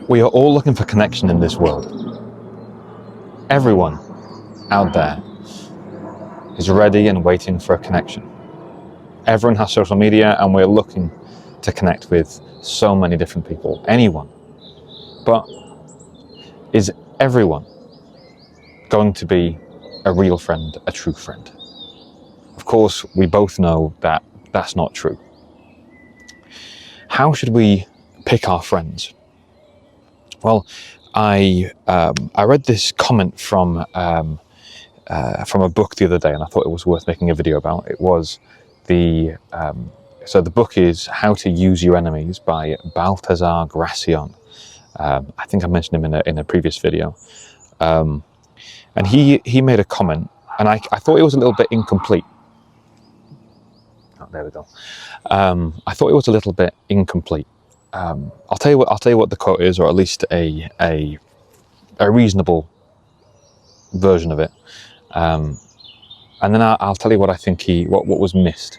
We are all looking for connection in this world. Everyone out there is ready and waiting for a connection. Everyone has social media and we're looking to connect with so many different people, anyone. But is everyone going to be a real friend, a true friend? Of course, we both know that that's not true. How should we pick our friends? Well, I read this comment from a book the other day, and I thought it was worth making a video about. It was so the book is How to Use Your Enemies by Baltasar Gracian. I think I mentioned him in a previous video, and he made a comment, and I thought it was a little bit incomplete. Oh, there we go. I thought it was a little bit incomplete. I'll tell you what the quote is, or at least a reasonable version of it, and then I'll tell you what I think what was missed.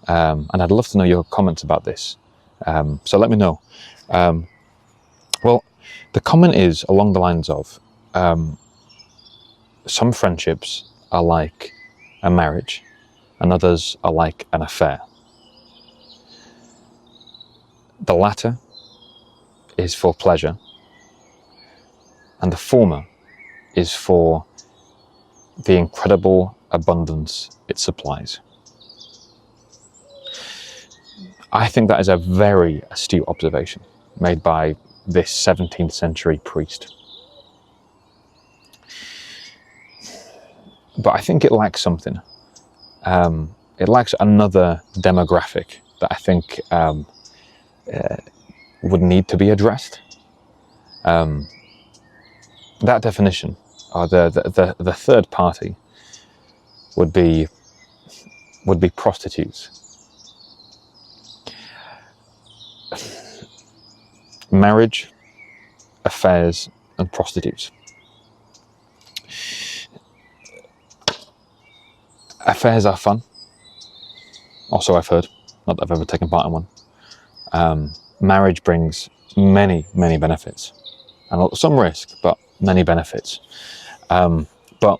And I'd love to know your comments about this. So let me know. Well, the comment is along the lines of some friendships are like a marriage, and others are like an affair. The latter is for pleasure, and the former is for the incredible abundance it supplies. I think that is a very astute observation made by this 17th century priest. But I think it lacks something. It lacks another demographic that I think would need to be addressed. That definition, or the third party, would be prostitutes. Marriage, affairs, and prostitutes. Affairs are fun. Also, I've heard, not that I've ever taken part in one. Marriage brings many benefits, and some risk, but many benefits. But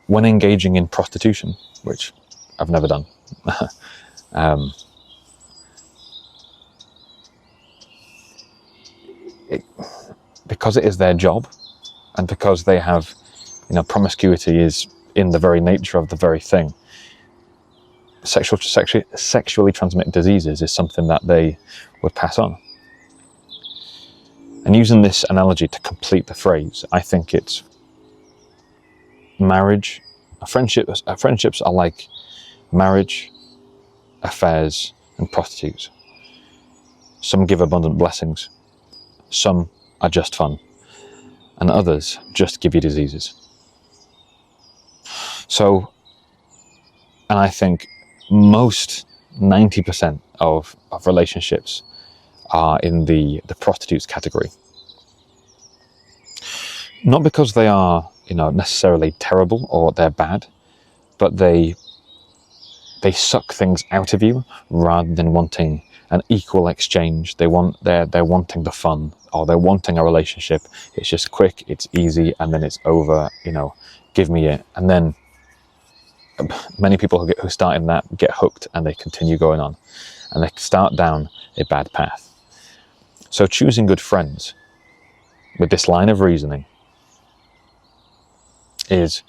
when engaging in prostitution, which I've never done, because it is their job, and because they have, promiscuity is in the very nature of the very thing. Sexually transmitted diseases is something that they would pass on. And using this analogy to complete the phrase, I think it's marriage. Friendships are like marriage, affairs, and prostitutes. Some give abundant blessings. Some are just fun. And others just give you diseases. So, and I think most 90% of relationships are in the prostitutes category. Not because they are, necessarily terrible or they're bad, but they suck things out of you rather than wanting an equal exchange. They're wanting the fun, or they're wanting a relationship. It's just quick, it's easy, and then it's over. Give me it. And then many people who start in that get hooked, and they continue going on, and they start down a bad path. So choosing good friends with this line of reasoning it's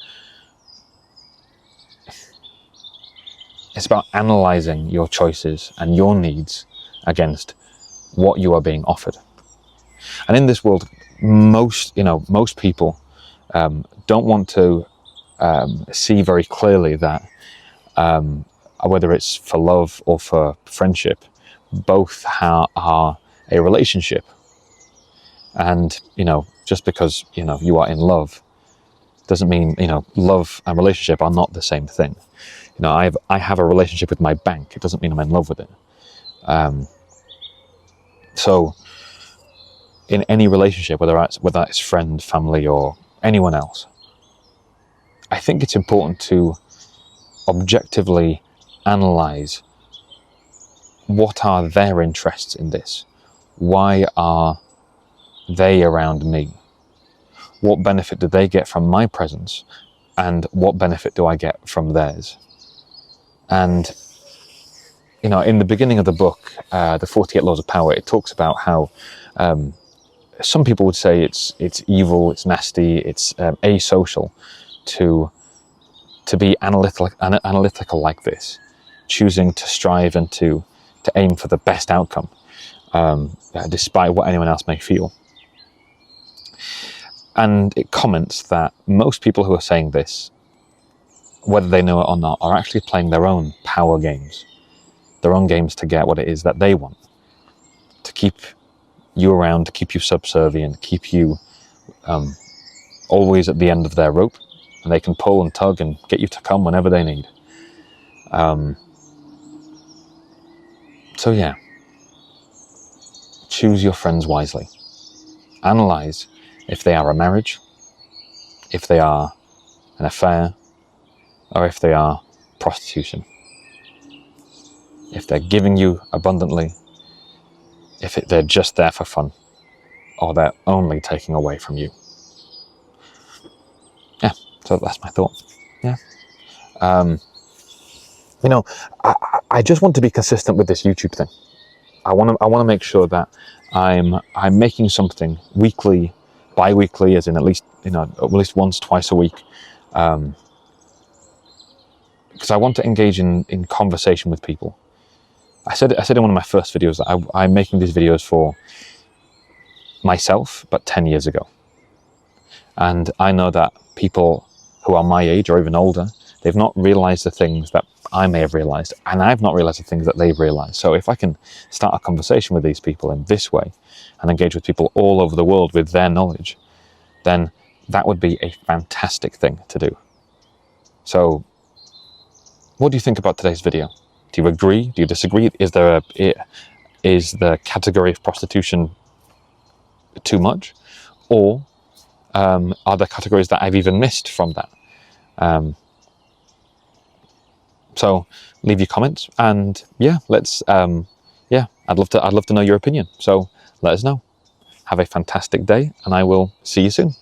about analyzing your choices and your needs against what you are being offered. And in this world, most people don't want to see very clearly that whether it's for love or for friendship, both are a relationship. And just because you are in love doesn't mean love and relationship are not the same thing. I have a relationship with my bank. It doesn't mean I'm in love with it. So in any relationship, whether it's friend, family, or anyone else, I think it's important to objectively analyze what are their interests in this. Why are they around me? What benefit do they get from my presence? And what benefit do I get from theirs? And, you know, in the beginning of the book, the 48 Laws of Power, it talks about how some people would say it's evil, it's nasty, it's asocial to be analytical like this, choosing to strive and to aim for the best outcome, despite what anyone else may feel. And it comments that most people who are saying this, whether they know it or not, are actually playing their own power games, their own games to get what it is that they want, to keep you around, to keep you subservient, keep you always at the end of their rope, and they can pull and tug and get you to come whenever they need. So yeah, choose your friends wisely. Analyze if they are a marriage, if they are an affair, or if they are prostitution. If they're giving you abundantly, if they're just there for fun, or they're only taking away from you. Yeah, so that's my thought. Yeah. You know, I just want to be consistent with this YouTube thing. I want to make sure that I'm making something weekly, bi-weekly, as in at least once, twice a week, because I want to engage in conversation with people. I said in one of my first videos that I'm making these videos for myself, but 10 years ago. And I know that people who are my age or even older, they've not realized the things that I may have realized, and I've not realized the things that they've realized. So if I can start a conversation with these people in this way and engage with people all over the world with their knowledge, then that would be a fantastic thing to do. So what do you think about today's video? Do you agree? Do you disagree? Is the category of prostitution too much? Or are there categories that I've even missed from that? So leave your comments, and yeah, I'd love to know your opinion. So let us know. Have a fantastic day, and I will see you soon.